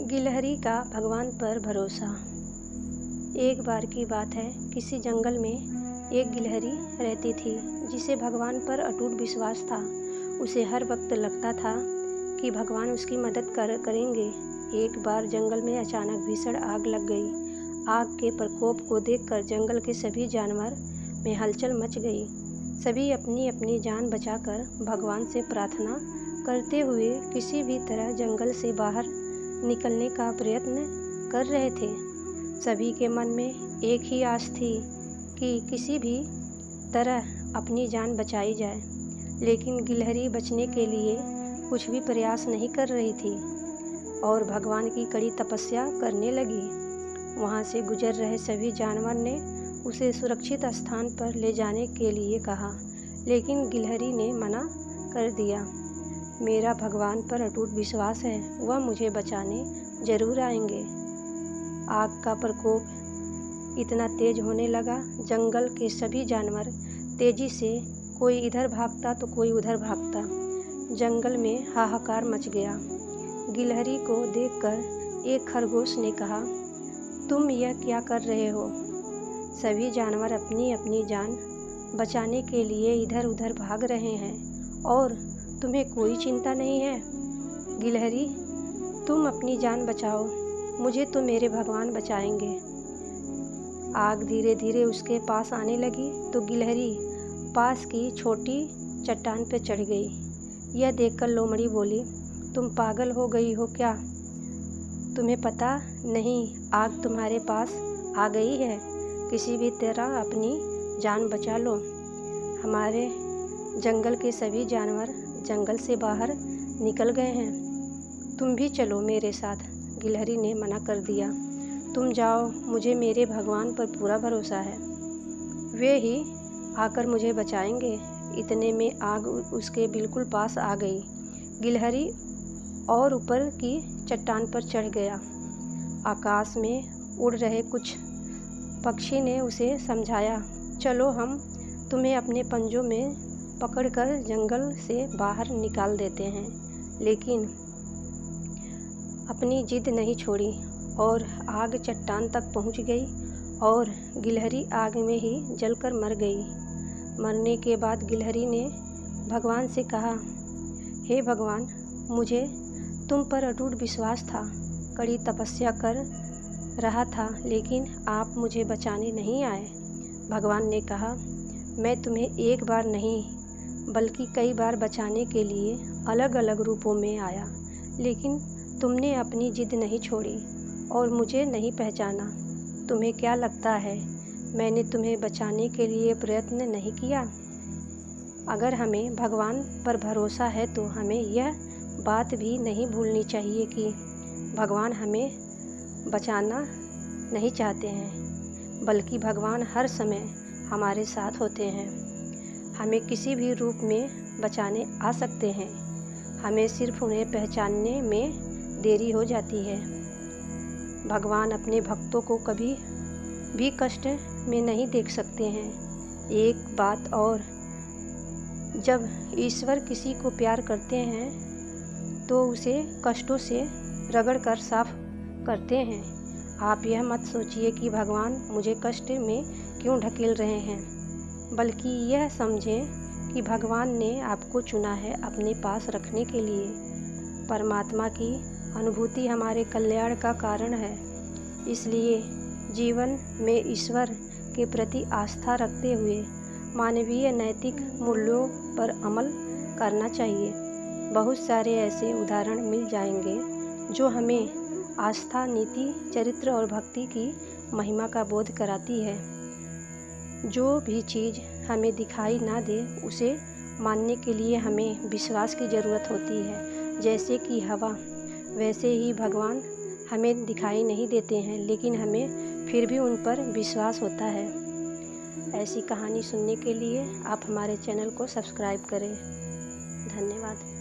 गिलहरी का भगवान पर भरोसा। एक बार की बात है, किसी जंगल में एक गिलहरी रहती थी जिसे भगवान पर अटूट विश्वास था। उसे हर वक्त लगता था कि भगवान उसकी मदद करेंगे। एक बार जंगल में अचानक भीषण आग लग गई। आग के प्रकोप को देखकर जंगल के सभी जानवर में हलचल मच गई। सभी अपनी अपनी जान बचाकर भगवान से प्रार्थना करते हुए किसी भी तरह जंगल से बाहर निकलने का प्रयत्न कर रहे थे। सभी के मन में एक ही आस थी कि किसी भी तरह अपनी जान बचाई जाए, लेकिन गिलहरी बचने के लिए कुछ भी प्रयास नहीं कर रही थी और भगवान की कड़ी तपस्या करने लगी। वहाँ से गुजर रहे सभी जानवर ने उसे सुरक्षित स्थान पर ले जाने के लिए कहा, लेकिन गिलहरी ने मना कर दिया। मेरा भगवान पर अटूट विश्वास है, वह मुझे बचाने जरूर आएंगे। आग का प्रकोप इतना तेज होने लगा, जंगल के सभी जानवर तेजी से कोई इधर भागता तो कोई उधर भागता। जंगल में हाहाकार मच गया। गिलहरी को देखकर एक खरगोश ने कहा, तुम यह क्या कर रहे हो? सभी जानवर अपनी अपनी जान बचाने के लिए इधर उधर भाग रहे हैं और तुम्हें कोई चिंता नहीं है। गिलहरी, तुम अपनी जान बचाओ, मुझे तो मेरे भगवान बचाएंगे। आग धीरे धीरे उसके पास आने लगी तो गिलहरी पास की छोटी चट्टान पर चढ़ गई। यह देखकर लोमड़ी बोली, तुम पागल हो गई हो क्या? तुम्हें पता नहीं आग तुम्हारे पास आ गई है? किसी भी तरह अपनी जान बचा लो। हमारे जंगल के सभी जानवर जंगल से बाहर निकल गए हैं, तुम भी चलो मेरे साथ। गिलहरी ने मना कर दिया, तुम जाओ, मुझे मेरे भगवान पर पूरा भरोसा है, वे ही आकर मुझे बचाएंगे। इतने में आग उसके बिल्कुल पास आ गई। गिलहरी और ऊपर की चट्टान पर चढ़ गया। आकाश में उड़ रहे कुछ पक्षी ने उसे समझाया, चलो हम तुम्हें अपने पंजों में पकड़कर जंगल से बाहर निकाल देते हैं, लेकिन अपनी जिद नहीं छोड़ी और आग चट्टान तक पहुंच गई और गिलहरी आग में ही जलकर मर गई। मरने के बाद गिलहरी ने भगवान से कहा, हे भगवान, मुझे तुम पर अटूट विश्वास था, कड़ी तपस्या कर रहा था, लेकिन आप मुझे बचाने नहीं आए। भगवान ने कहा, मैं तुम्हें एक बार नहीं बल्कि कई बार बचाने के लिए अलग अलग रूपों में आया, लेकिन तुमने अपनी जिद नहीं छोड़ी और मुझे नहीं पहचाना। तुम्हें क्या लगता है मैंने तुम्हें बचाने के लिए प्रयत्न नहीं किया? अगर हमें भगवान पर भरोसा है तो हमें यह बात भी नहीं भूलनी चाहिए कि भगवान हमें बचाना नहीं चाहते हैं, बल्कि भगवान हर समय हमारे साथ होते हैं। हमें किसी भी रूप में बचाने आ सकते हैं, हमें सिर्फ उन्हें पहचानने में देरी हो जाती है। भगवान अपने भक्तों को कभी भी कष्ट में नहीं देख सकते हैं। एक बात और, जब ईश्वर किसी को प्यार करते हैं तो उसे कष्टों से रगड़ कर साफ करते हैं। आप यह मत सोचिए कि भगवान मुझे कष्ट में क्यों ढकेल रहे हैं, बल्कि यह समझें कि भगवान ने आपको चुना है अपने पास रखने के लिए। परमात्मा की अनुभूति हमारे कल्याण का कारण है, इसलिए जीवन में ईश्वर के प्रति आस्था रखते हुए मानवीय नैतिक मूल्यों पर अमल करना चाहिए। बहुत सारे ऐसे उदाहरण मिल जाएंगे जो हमें आस्था, नीति, चरित्र और भक्ति की महिमा का बोध कराती है। जो भी चीज़ हमें दिखाई ना दे उसे मानने के लिए हमें विश्वास की ज़रूरत होती है। जैसे कि हवा, वैसे ही भगवान हमें दिखाई नहीं देते हैं, लेकिन हमें फिर भी उन पर विश्वास होता है। ऐसी कहानी सुनने के लिए आप हमारे चैनल को सब्सक्राइब करें। धन्यवाद।